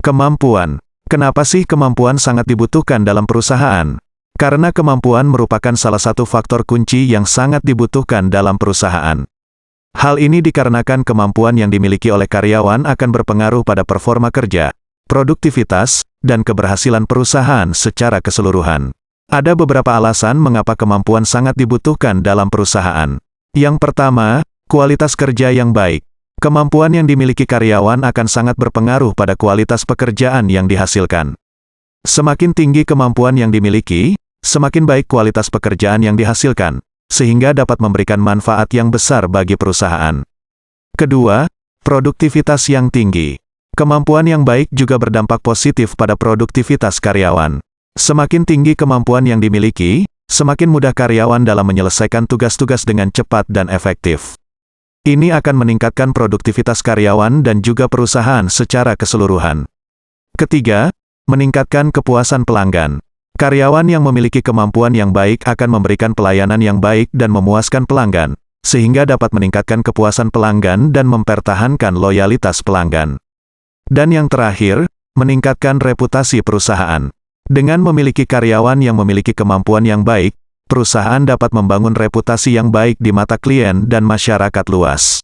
Kemampuan. Kenapa sih kemampuan sangat dibutuhkan dalam perusahaan? Karena kemampuan merupakan salah satu faktor kunci yang sangat dibutuhkan dalam perusahaan. Hal ini dikarenakan kemampuan yang dimiliki oleh karyawan akan berpengaruh pada performa kerja, produktivitas, dan keberhasilan perusahaan secara keseluruhan. Ada beberapa alasan mengapa kemampuan sangat dibutuhkan dalam perusahaan. Yang pertama, kualitas kerja yang baik. Kemampuan yang dimiliki karyawan akan sangat berpengaruh pada kualitas pekerjaan yang dihasilkan. Semakin tinggi kemampuan yang dimiliki, semakin baik kualitas pekerjaan yang dihasilkan, sehingga dapat memberikan manfaat yang besar bagi perusahaan. Kedua, produktivitas yang tinggi. Kemampuan yang baik juga berdampak positif pada produktivitas karyawan. Semakin tinggi kemampuan yang dimiliki, semakin mudah karyawan dalam menyelesaikan tugas-tugas dengan cepat dan efektif. Ini akan meningkatkan produktivitas karyawan dan juga perusahaan secara keseluruhan. Ketiga, meningkatkan kepuasan pelanggan. Karyawan yang memiliki kemampuan yang baik akan memberikan pelayanan yang baik dan memuaskan pelanggan, sehingga dapat meningkatkan kepuasan pelanggan dan mempertahankan loyalitas pelanggan. Dan yang terakhir, meningkatkan reputasi perusahaan. Dengan memiliki karyawan yang memiliki kemampuan yang baik, perusahaan dapat membangun reputasi yang baik di mata klien dan masyarakat luas.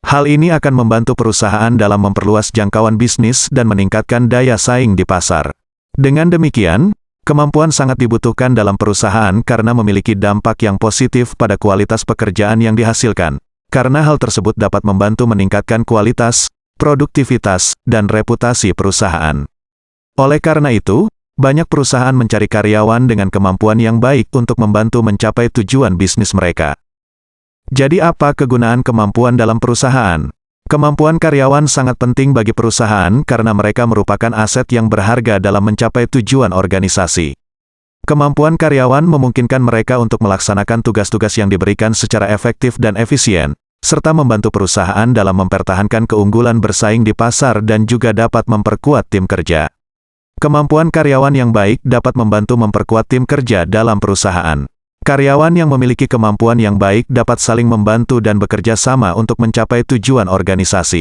Hal ini akan membantu perusahaan dalam memperluas jangkauan bisnis dan meningkatkan daya saing di pasar. Dengan demikian, kemampuan sangat dibutuhkan dalam perusahaan karena memiliki dampak yang positif pada kualitas pekerjaan yang dihasilkan, karena hal tersebut dapat membantu meningkatkan kualitas, produktivitas, dan reputasi perusahaan. Oleh karena itu, banyak perusahaan mencari karyawan dengan kemampuan yang baik untuk membantu mencapai tujuan bisnis mereka. Jadi apa kegunaan kemampuan dalam perusahaan? Kemampuan karyawan sangat penting bagi perusahaan karena mereka merupakan aset yang berharga dalam mencapai tujuan organisasi. Kemampuan karyawan memungkinkan mereka untuk melaksanakan tugas-tugas yang diberikan secara efektif dan efisien, serta membantu perusahaan dalam mempertahankan keunggulan bersaing di pasar dan juga dapat memperkuat tim kerja. Kemampuan karyawan yang baik dapat membantu memperkuat tim kerja dalam perusahaan. Karyawan yang memiliki kemampuan yang baik dapat saling membantu dan bekerja sama untuk mencapai tujuan organisasi.